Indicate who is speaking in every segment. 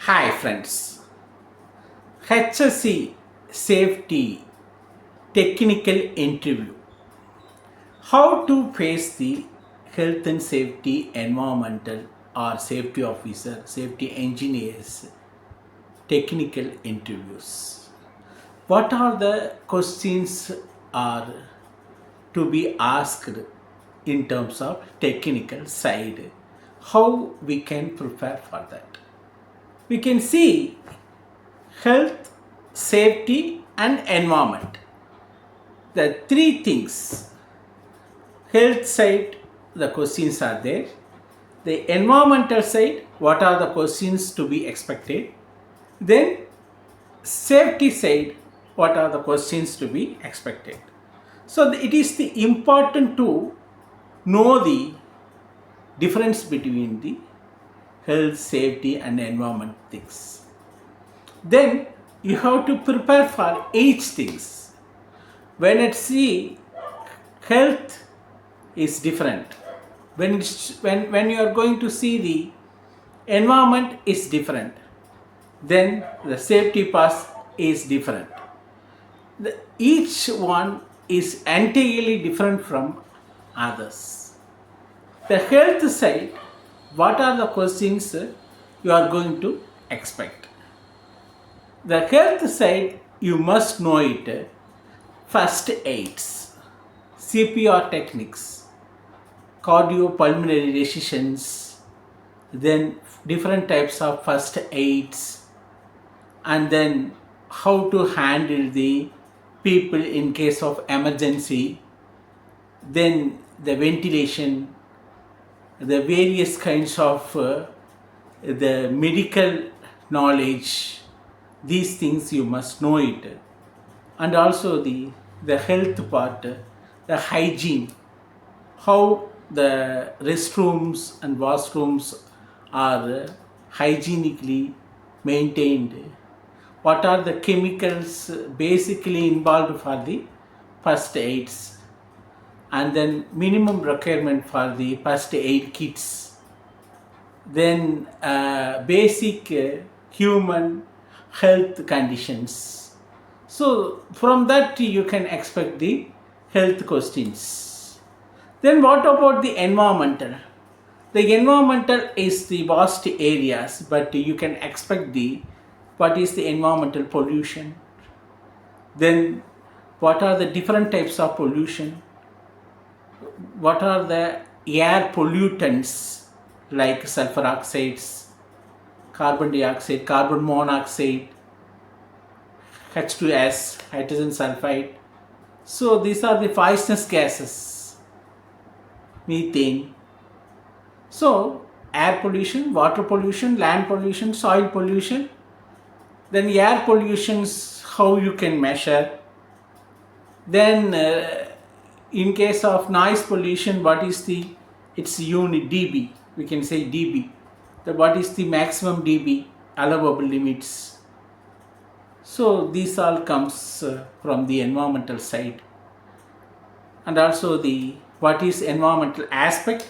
Speaker 1: Hi friends, HSC Safety Technical Interview. How to face the health and safety environmental or safety officer, safety engineers technical interviews. What are the questions are to be asked in terms of technical side? How we can prepare for that? We can see health, safety, and environment. The three things. Health side, the questions are there. The environmental side, what are the questions to be expected? Then, safety side, what are the questions to be expected? So, it is the important to know the difference between the health, safety, and environment things. Then you have to prepare for each things. When it's see health is different. When you are going to see the environment is different, then the safety path is different. Each one is entirely different from others. The health side, what are the questions you are going to expect? The health side, you must know it. First aids, CPR techniques, cardiopulmonary decisions, then different types of first aids, and then how to handle the people in case of emergency, then the ventilation, the various kinds of the medical knowledge. These things you must know it. And also the health part, the hygiene, how the restrooms and washrooms are hygienically maintained, what are the chemicals basically involved for the first aids, and then minimum requirement for the first aid kits, then basic human health conditions. So from that you can expect the health questions. Then what about the environmental? The environmental is the vast areas, but you can expect the what is the environmental pollution. Then what are the different types of pollution? What are the air pollutants like sulfur oxides, carbon dioxide, carbon monoxide, H2S, hydrogen sulfide. So these are the poisonous gases, methane. So air pollution, water pollution, land pollution, soil pollution. Then air pollutions, how you can measure. Then in case of noise pollution, what is the, its unit dB, we can say dB. What is the maximum dB allowable limits. So these all comes from the environmental side. And also the what is environmental aspect,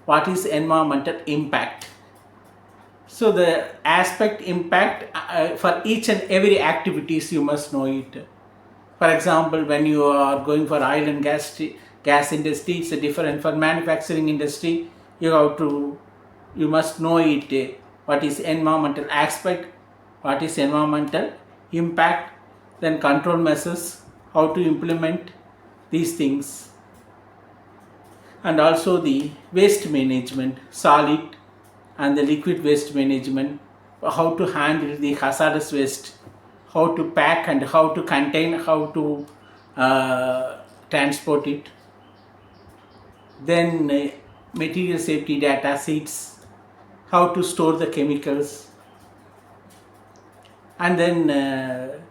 Speaker 1: what is environmental impact. So the aspect impact for each and every activities you must know it. For example, when you are going for oil and gas industry, it's different. For manufacturing industry, you must know it. What is environmental aspect, what is environmental impact, then control measures, how to implement these things, and also the waste management, solid and the liquid waste management, how to handle the hazardous waste, how to pack and how to contain, how to transport it. Then material safety data sheets, how to store the chemicals, and then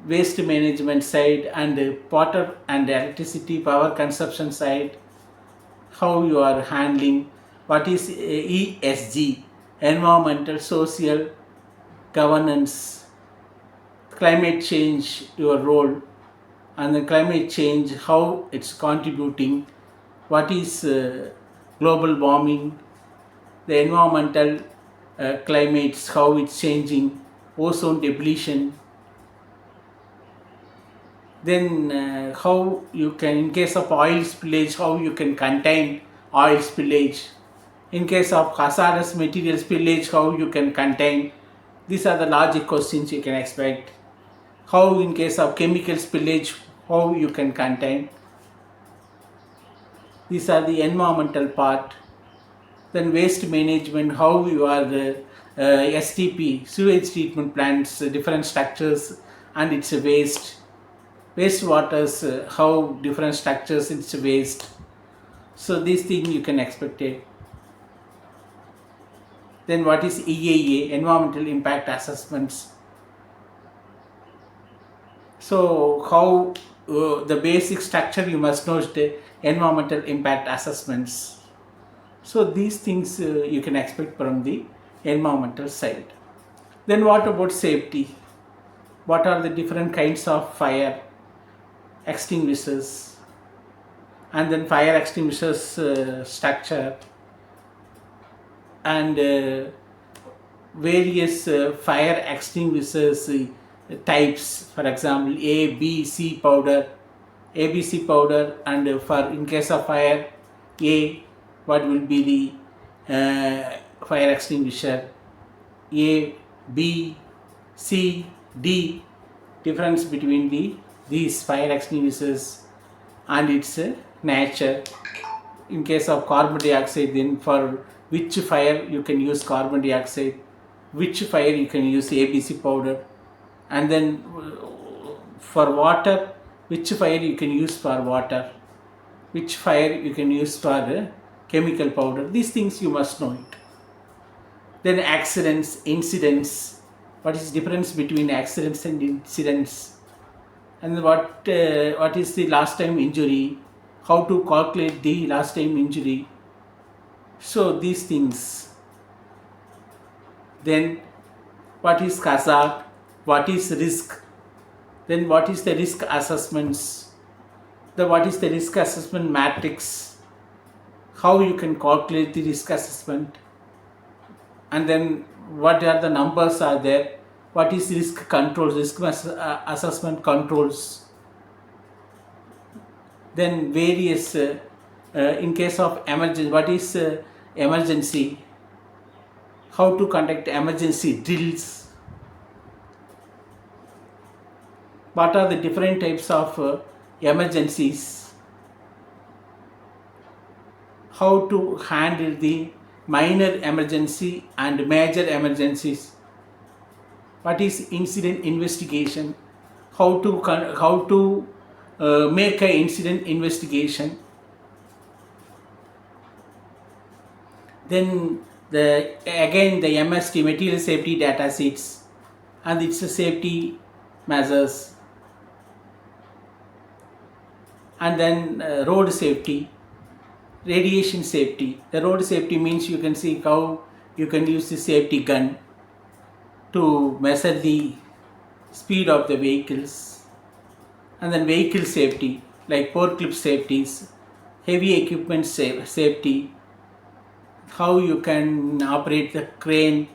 Speaker 1: waste management side, and water and electricity power consumption side, how you are handling, what is ESG, environmental social governance, climate change, your role, and the climate change, how it's contributing, what is global warming, the environmental climates, how it's changing, ozone depletion. Then how you can, in case of oil spillage, how you can contain oil spillage. In case of hazardous material spillage, how you can contain. These are the logic questions you can expect. How in case of chemical spillage, how you can contain. These are the environmental part. Then waste management, how you are the STP, sewage treatment plants, different structures and its waste. Wastewaters, how different structures its waste. So these things you can expect it. Then what is EIA, environmental impact assessments. So how the basic structure you must know is the environmental impact assessments. So these things you can expect from the environmental side. Then what about safety? What are the different kinds of fire extinguishers, and then fire extinguishers structure, and various fire extinguishers types, for example ABC powder, and for in case of fire A, what will be the fire extinguisher, A, B, C, D, difference between these fire extinguishers and its nature. In case of carbon dioxide, then for which fire you can use carbon dioxide, which fire you can use ABC powder, and then for water, which fire you can use for water, which fire you can use for chemical powder. These things you must know it. Then accidents, incidents, what is the difference between accidents and incidents, and what is the last time injury, how to calculate the last time injury. So these things. Then what is hazard, what is risk, then what is the risk assessments, what is the risk assessment matrix, how you can calculate the risk assessment, and then what are the numbers are there, what is risk controls, risk assessment controls. Then various in case of emergency, what is emergency, how to conduct emergency drills, what are the different types of emergencies, how to handle the minor emergency and major emergencies, what is incident investigation, how to make an incident investigation. Then the MST, material safety data sheets, and its safety measures. And then road safety, radiation safety. The road safety means you can see how you can use the safety gun to measure the speed of the vehicles. And then vehicle safety, like forklift safeties, heavy equipment safety, how you can operate the crane,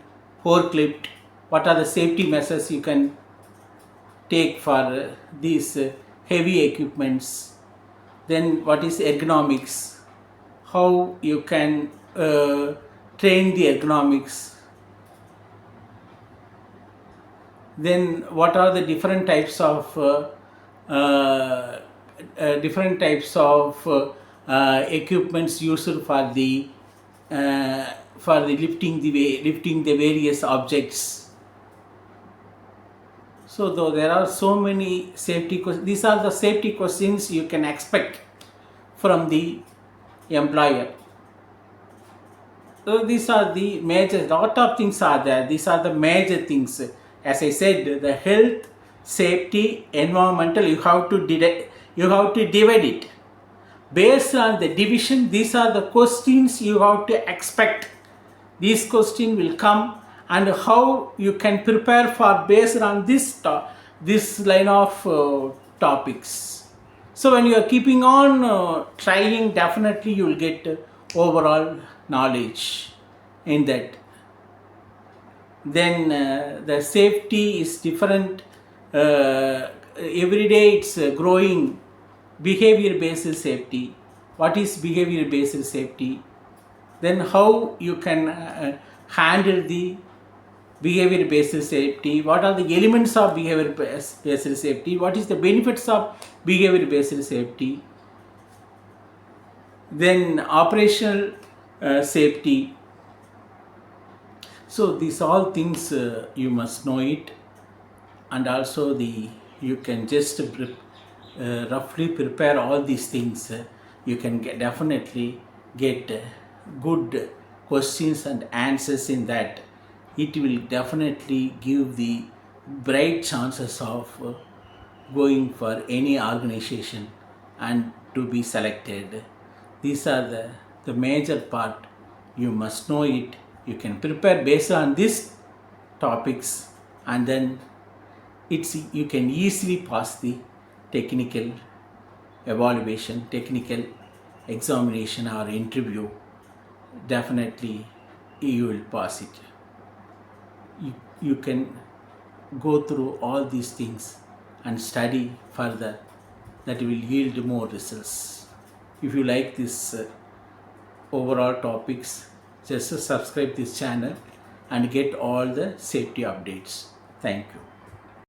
Speaker 1: forklift, what are the safety measures you can take for these heavy equipments. Then what is ergonomics, how you can train the ergonomics. Then what are the different types of equipments used for the lifting the various objects. So though there are so many safety questions, these are the safety questions you can expect from the employer. So these are the major, lot of things are there. These are the major things. As I said, the health, safety, environmental, you have to divide it. Based on the division, these are the questions you have to expect. These questions will come, and how you can prepare for based on this line of topics. So when you are keeping on trying, definitely you will get overall knowledge in that. Then the safety is different. Every day it's growing. Behavior based safety. What is behavior based safety? Then how you can handle the behavior based safety? What are the elements of behavior based safety? What is the benefits of behavior based safety? Then operational safety. So these all things you must know it, and also you can just roughly prepare all these things. You can definitely get good questions and answers in that. It will definitely give the bright chances of going for any organization and to be selected. These are the major part. You must know it. You can prepare based on these topics, and then you can easily pass the technical evaluation, technical examination or interview. Definitely you will pass it. You can go through all these things and study further. That will yield more results. If you like this overall topics, just subscribe this channel and get all the safety updates. Thank you.